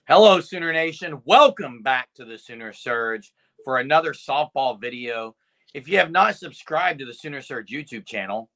Hello, Sooner Nation. Welcome back to the Sooner Surge for another softball video. If you have not subscribed to the Sooner Surge YouTube channel,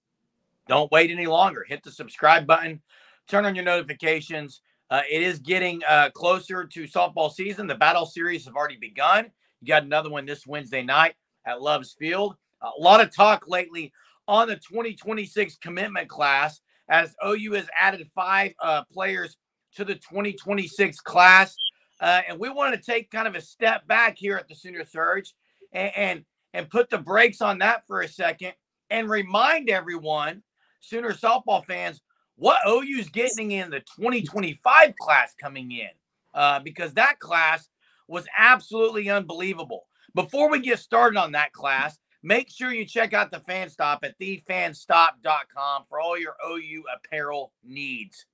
don't wait any longer. Hit the subscribe button. Turn on your notifications. It is getting closer to softball season. The battle series have already begun. You got another one this Wednesday night at Love's Field. A lot of talk lately on the 2026 commitment class as OU has added 5 players to the 2026 class. And we want to take kind of a step back here at the Sooner Surge and put the brakes on that for a second and remind everyone, Sooner softball fans, what OU's getting in the 2025 class coming in, because that class was absolutely unbelievable. Before we get started on that class, make sure you check out the Fan Stop at thefanstop.com for all your OU apparel needs.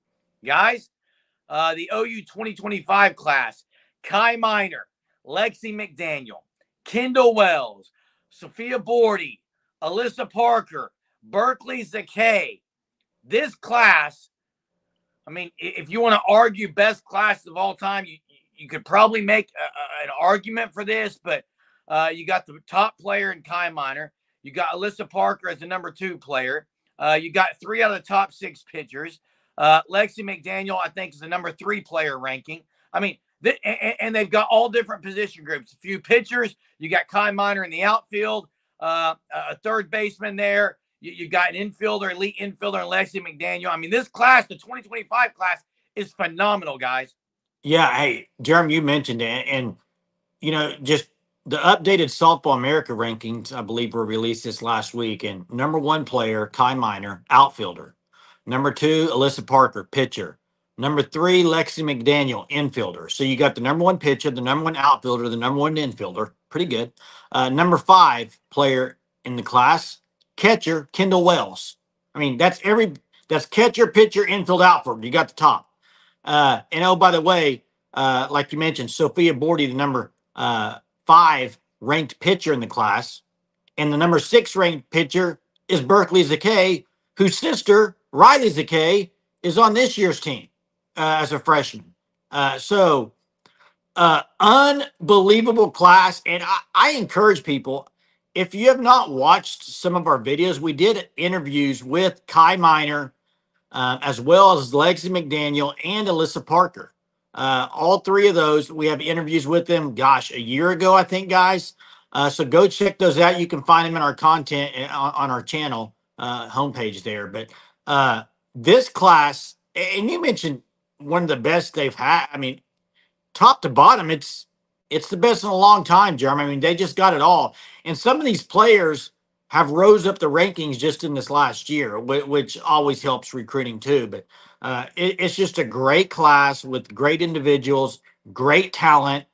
Guys, the OU 2025 class, Kai Miner, Lexi McDaniel, Kendall Wells, Sophia Bordy, Alyssa Parker, Berkeley Zakay. This class, I mean, if you want to argue best class of all time, you could probably make an argument for this, but you got the top player in Kai Miner. You got Alyssa Parker as the number 2 player. You got 3 out of the top 6 pitchers. Lexi McDaniel, I think, is the number 3 player ranking. I mean, and they've got all different position groups. A few pitchers. You got Kai Miner in the outfield, a third baseman there. You got an infielder, elite infielder, and Lexi McDaniel. I mean, this class, the 2025 class, is phenomenal, guys. Yeah, hey, Jeremy, you mentioned it, and just the updated Softball America rankings, I believe, were released this last week. And number 1 player, Kai Miner, outfielder. Number 2, Alyssa Parker, pitcher. Number 3, Lexi McDaniel, infielder. So you got the number 1 pitcher, the number 1 outfielder, the number 1 infielder. Pretty good. Number 5 player in the class, catcher, Kendall Wells. I mean, that's catcher, pitcher, infield, outfielder. You got the top. And oh, by the way, like you mentioned, Sophia Bordy, the number 5 ranked pitcher in the class, and the number 6 ranked pitcher is Berkeley Zakay, whose sister Riley Zakay is on this year's team as a freshman. So unbelievable class, and I encourage people, if you have not watched some of our videos, we did interviews with Kai Miner, as well as Lexi McDaniel and Alyssa Parker. All 3 of those, we have interviews with them, gosh, a year ago, I think, guys. So go check those out. You can find them in our content on our channel homepage there. But this class, and you mentioned one of the best they've had. I mean, top to bottom, it's the best in a long time, Jeremy. I mean, they just got it all. And some of these players have rose up the rankings just in this last year, which always helps recruiting too. But it's just a great class with great individuals, great talent,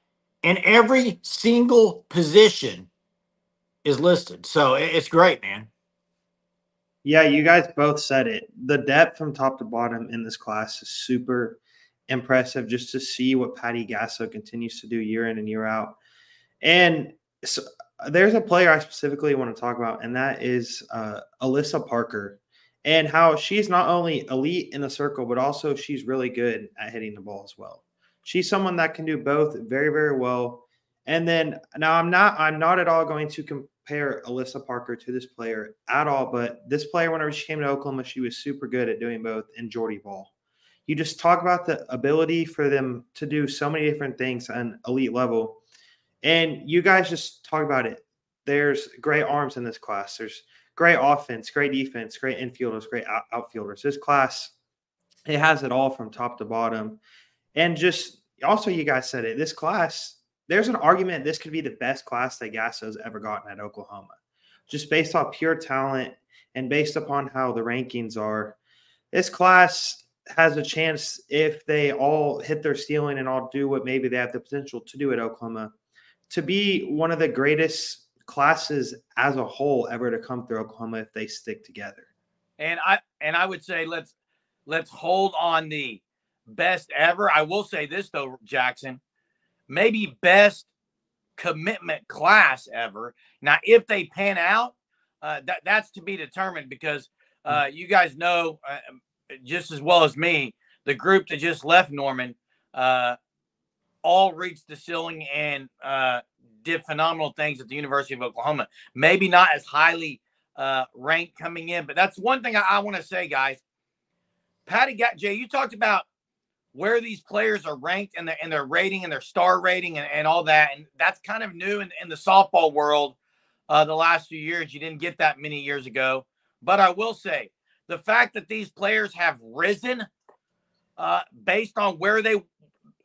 and every single position is listed. So it's great, man. Yeah, you guys both said it. The depth from top to bottom in this class is super impressive, just to see what Patty Gasso continues to do year in and year out. And so there's a player I specifically want to talk about, and that is Alyssa Parker, and how she's not only elite in the circle, but also she's really good at hitting the ball as well. She's someone that can do both very, very well. And then now I'm not at all going to compare Alyssa Parker to this player at all, but this player, whenever she came to Oklahoma, she was super good at doing both in Jordy Ball. You just talk about the ability for them to do so many different things on elite level. And you guys just talk about it. There's great arms in this class. There's great offense, great defense, great infielders, great outfielders. This class, it has it all from top to bottom. And just also, you guys said it, this class, there's an argument this could be the best class that Gasso's ever gotten at Oklahoma. Just based off pure talent and based upon how the rankings are, this class has a chance, if they all hit their ceiling and all do what maybe they have the potential to do at Oklahoma, to be one of the greatest classes as a whole ever to come through Oklahoma if they stick together. And I would say let's hold on the best ever. I will say this though, Jackson, maybe best commitment class ever. Now, if they pan out, that's to be determined, because you guys know just as well as me, the group that just left Norman, all reached the ceiling and did phenomenal things at the University of Oklahoma. Maybe not as highly ranked coming in, but that's one thing I want to say, guys. Jay, you talked about where these players are ranked and their rating and their star rating and all that. And that's kind of new in the softball world the last few years. You didn't get that many years ago. But I will say the fact that these players have risen based on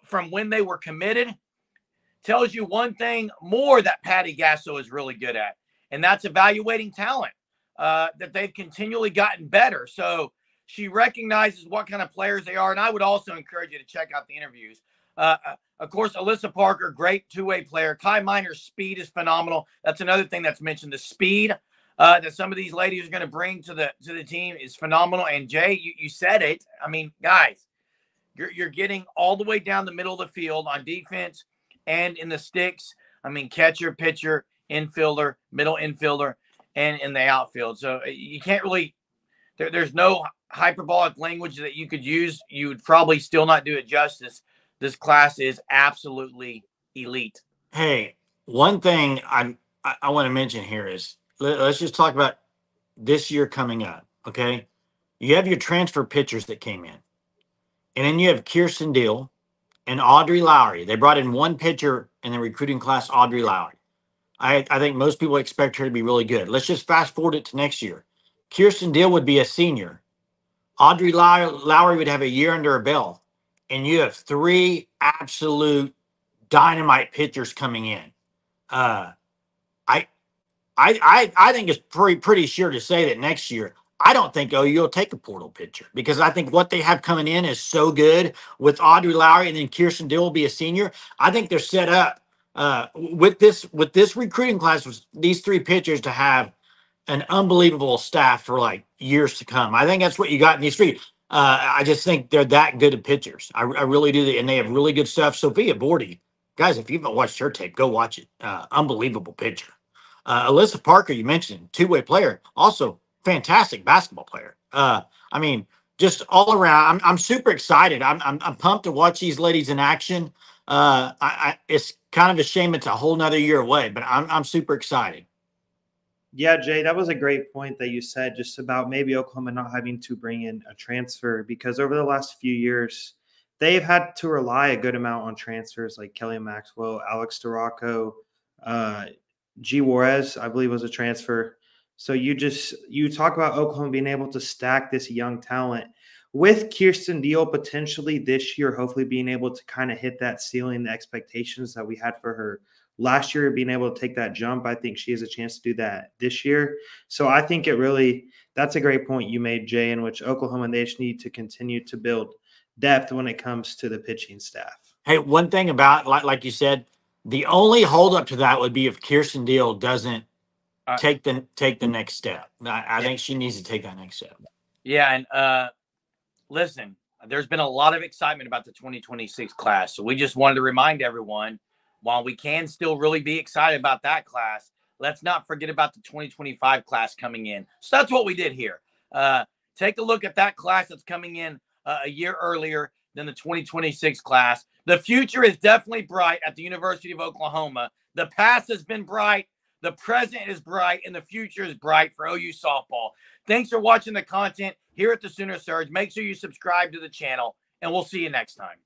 from when they were committed tells you one thing more that Patty Gasso is really good at, and that's evaluating talent, that they've continually gotten better. So she recognizes what kind of players they are, and I would also encourage you to check out the interviews. Of course, Alyssa Parker, great two-way player. Kai Miner's speed is phenomenal. That's another thing that's mentioned. The speed that some of these ladies are going to bring to the team is phenomenal. And Jay, you said it. I mean, guys, you're getting all the way down the middle of the field on defense and in the sticks. I mean, catcher, pitcher, infielder, middle infielder, and in the outfield. So you can't really there's no hyperbolic language that you could use. You would probably still not do it justice. This class is absolutely elite. Hey, one thing I want to mention here is let's just talk about this year coming up. Okay, you have your transfer pitchers that came in, and then you have Kirsten Deal and Audrey Lowry. They brought in one pitcher in the recruiting class, Audrey Lowry. I think most people expect her to be really good. Let's just fast forward it to next year. Kirsten Deal would be a senior. Audrey Lowry would have a year under her belt. And you have three absolute dynamite pitchers coming in. I think it's pretty sure to say that next year, I don't think OU will take a portal pitcher because I think what they have coming in is so good with Audrey Lowry and then Kirsten Dill will be a senior. I think they're set up with this recruiting class with these three pitchers to have an unbelievable staff for like years to come. I think that's what you got in these three. I just think they're that good at pitchers. I really do. And they have really good stuff. Sophia Bordy, guys, if you haven't watched her tape, go watch it. Unbelievable pitcher. Alyssa Parker, you mentioned, two-way player, also fantastic basketball player. I mean, just all around, I'm super excited. I'm pumped to watch these ladies in action. It's kind of a shame it's a whole nother year away, but I'm super excited. Yeah, Jay, that was a great point that you said just about maybe Oklahoma not having to bring in a transfer because over the last few years, they've had to rely a good amount on transfers like Kelly Maxwell, Alex Duraco, G. Juarez, I believe, was a transfer. So you talk about Oklahoma being able to stack this young talent with Kirsten Deal potentially this year, hopefully being able to kind of hit that ceiling, the expectations that we had for her last year, being able to take that jump. I think she has a chance to do that this year. So I think that's a great point you made, Jay, in which Oklahoma, they just need to continue to build depth when it comes to the pitching staff. Hey, one thing about, like you said, the only holdup to that would be if Kirsten Deal doesn't take the next step. I think she needs to take that next step. Yeah, and listen, there's been a lot of excitement about the 2026 class. So we just wanted to remind everyone, while we can still really be excited about that class, let's not forget about the 2025 class coming in. So that's what we did here. Take a look at that class that's coming in a year earlier than the 2026 class. The future is definitely bright at the University of Oklahoma. The past has been bright, the present is bright, and the future is bright for OU softball. Thanks for watching the content here at the Sooner Surge. Make sure you subscribe to the channel, and we'll see you next time.